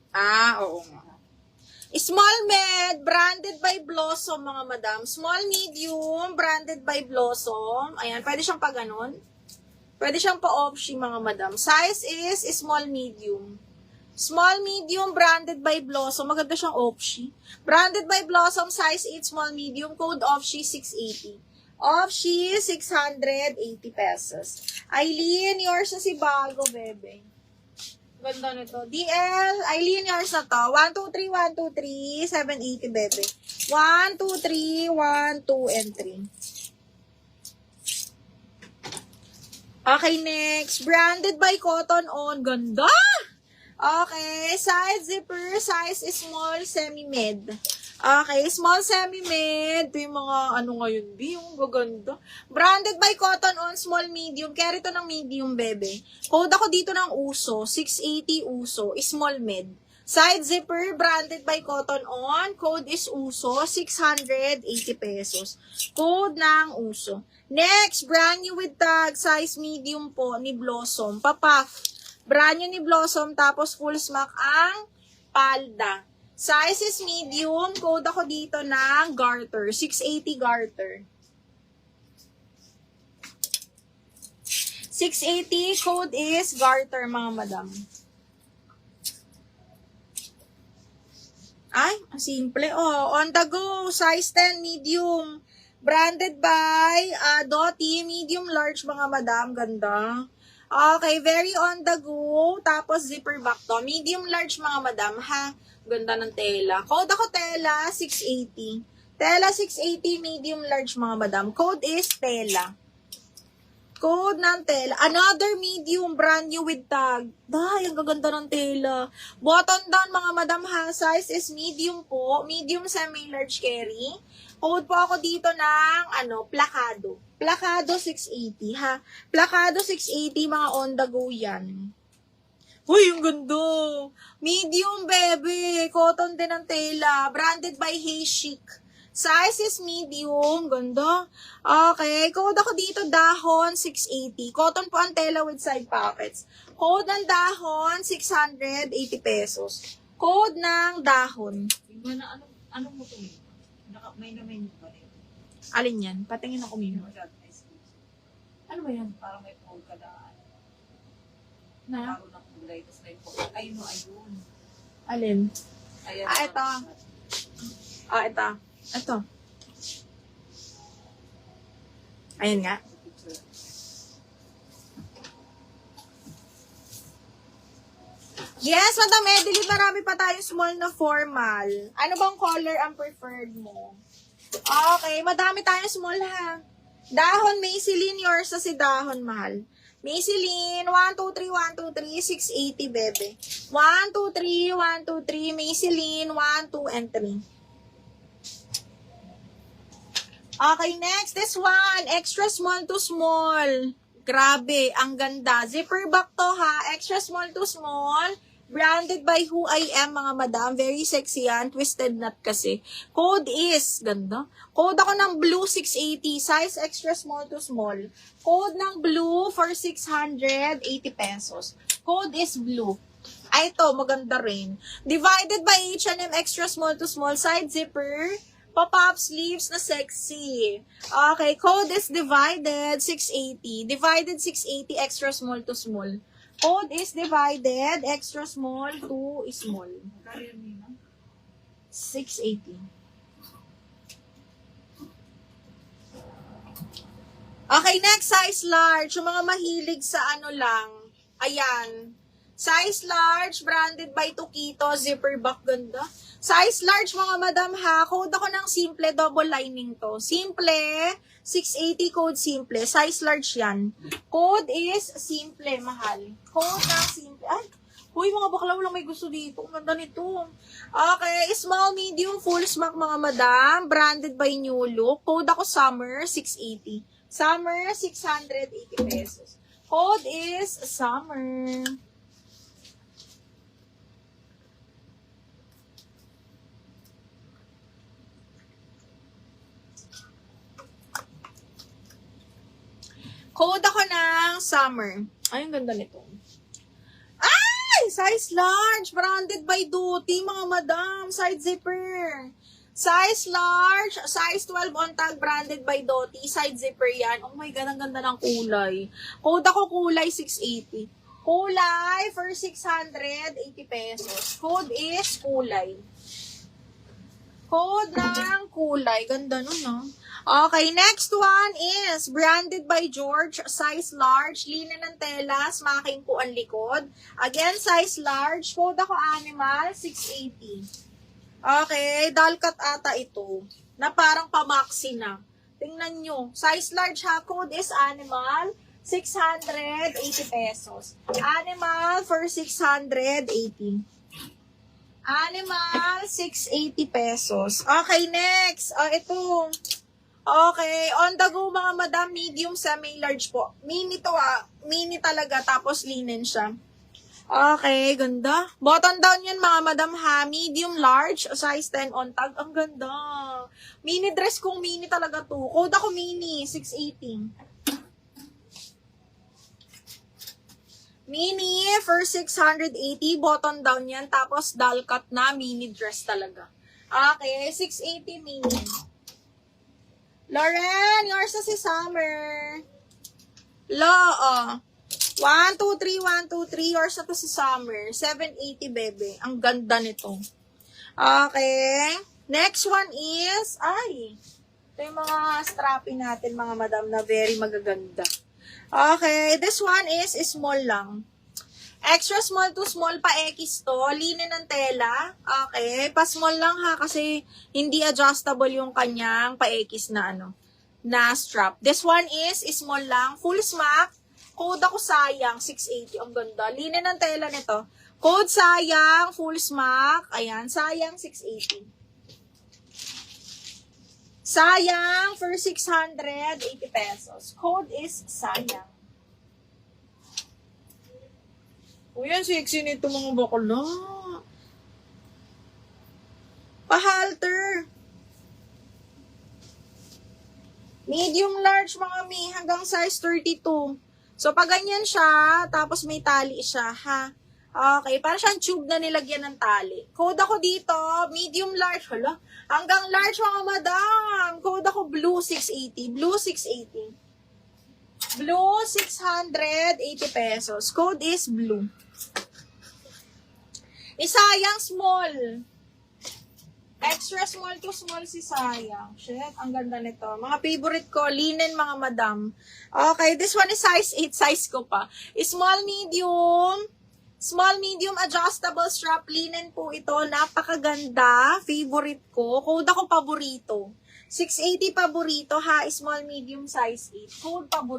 Ah, oo nga. Small med, branded by Blossom, mga madam. Small medium, branded by Blossom. Ayan, pwede siyang pa ganun. Pwede siyang pa-option, mga madam. Size is small medium. Small medium, branded by Blossom. Maganda siyang option. Branded by Blossom, size 8, small medium. Code option 680. Option 680 pesos. Eileen, yours na si Bago, bebe. Ganda nito. DL, Eileen, yours na to. 1, 2, 3, 1, 2, 3, 780, bebe. 1, 2, 3, 1, 2, and 3. Okay, next. Branded by Cotton On. Ganda! Okay, side zipper, size is small, semi-med. Okay, small semi-med. Ito yung mga ano ngayon, yung gaganda. Branded by Cotton On, small medium. Carry to ng medium, bebe. Code ako dito ng uso, 680 uso, small med. Side zipper, branded by Cotton On. Code is uso, 680 pesos. Code ng uso. Next, brand new with tag, size medium po ni Blossom. Papuff. Brand new ni Blossom, tapos full smack ang palda. Size is medium. Code ako dito ng garter. 680 garter. 680, code is garter, mga madam. Ay, simple. Oh, on the go. Size 10, medium. Branded by Doty. Medium large, mga madam. Ganda. Okay, very on the go. Tapos zipper back to. Medium large, mga madam, ha? Ganda ng tela. Code ako tela, 680. Tela 680, medium large, mga madam. Code is tela. Code ng tela. Another medium, brand new with tag. Ay, ang gaganda ng tela. Button down, mga madam, ha? Size is medium po. Medium semi-large carry. Code po ako dito ng, plakado. Plakado 680, ha? Plakado 680, mga on the go yan. Uy, yung ganda. Medium, baby. Cotton din ang tela. Branded by Hey Chic. Size is medium. Ganda. Okay. Code ako dito, dahon 680. Cotton po ang tela with side pockets. Code ng dahon, 680 pesos. Code ng dahon. Ano mo ito? May namin ba rin? Alin yan? Patingin ako mimo. Ano ba yan? Parang may polka daan. Na? Parang ng kulay. Tapos may polka. Ayun. Alin? Ayan. Ito. Ito. Ito. Ayan nga. Yes, Madam Edily, marami pa tayong small na formal. Ano bang color ang preferred mo? Okay, madami tayong small, ha? Dahon, Maybelline, yours na si dahon, mahal. Maybelline, 1, 2, 3, 1, 2, 3, 680, bebe. 1, 2, 3, 1, 2, 3, Maybelline, 1, 2, and 3. Okay, next, this one, extra small to small. Grabe, ang ganda. Zipper back to, ha? Extra small to small. Branded by Who I Am, mga madam. Very sexy yan. Twisted knot kasi. Code is, ganda. Code ako ng blue 680. Size extra small to small. Code ng blue for 680 pesos. Code is blue. Ay, ito, maganda rin. Divided by H&M extra small to small. Side zipper. Pop-up sleeves na sexy. Okay, code is divided 680. Divided 680 extra small to small. Code is divided extra small to small. 680. Okay, next, size large. Yung mga mahilig sa ano lang. Ayan. Size large, branded by Tokito. Zipper back, ganda. Size large, mga madam, ha. Code ako ng simple, double lining to. Simple, 680 code simple. Size large yan. Code is simple, mahal. Code ng simple. Ay, huy, mga bakla, walang may gusto dito. Ang ganda nito. Okay, small, medium, full smack, mga madam. Branded by New Look. Code ako summer, 680. Summer, 680 pesos. Code is summer. Code ako ng summer. Ay, ang ganda nito. Ay! size large. Branded by Duty, mga madam. Side zipper. Size large, size 12 on tag, branded by Doty. Side zipper yan. Oh my God, ang ganda ng kulay. Code ako kulay 680. Kulay for 680 pesos. Code is kulay. Code ng kulay. Ganda nun, no? Okay, next one is branded by George, size large, linen ng telas, making po ang likod. Again, size large, code ako animal, 680. Okay, dalkat ata ito, na parang pamaxi na. Tingnan nyo, size large ha, code is animal, 680 pesos. Animal for 680. Animal, 680 pesos. Okay, next. Ito. Okay, on the go mga madam, medium, semi-large po. Mini to mini talaga, tapos linen siya. Okay, ganda. Button down yun mga madam ha, medium, large, size 10 on tag. Ang ganda. Mini dress kung mini talaga to. Code ako mini, 680. Mini for 680, button down yan, tapos doll cut na, mini dress talaga. Okay, 680 mini. Lauren, yours na si Summer. 1, 2, 3, 1, 2, 3, yours na to si Summer. 780, bebe. Ang ganda nito. Okay. Next one is, ito yung mga strappy natin, mga madam, na very magaganda. Okay, this one is small lang. Extra small to small pa X to. Linen ng tela. Okay, pa small lang ha kasi hindi adjustable yung kanyang pa X na na strap. This one is small lang, full smack. Code ako sayang, 680. Ang ganda. Linen ng tela nito. Code sayang, full smack. Ayan, sayang 680. Sayang for 680 pesos. Code is sayang. Uy, ang sexy nito mga bakla. Pa-halter. Medium large mga mi, hanggang size 32. So, pag ganyan siya, tapos may tali siya, ha? Okay, para siyang tube na nilagyan ng tali. Code ako dito, medium large, hala. Hanggang large mga madam. Code ako blue 680. Blue 680. Blue 680 pesos. Code is blue. Isayang small. Extra small to small si Sayang. Shit, ang ganda nito. Mga favorite ko, linen mga madam. Okay, this one is size 8. Size ko pa. Small, medium. Small, medium, adjustable strap. Linen po ito. Napakaganda. Favorite ko. Code ako paborito. 680 paborito ha. Small, medium, size 8. Code paborito.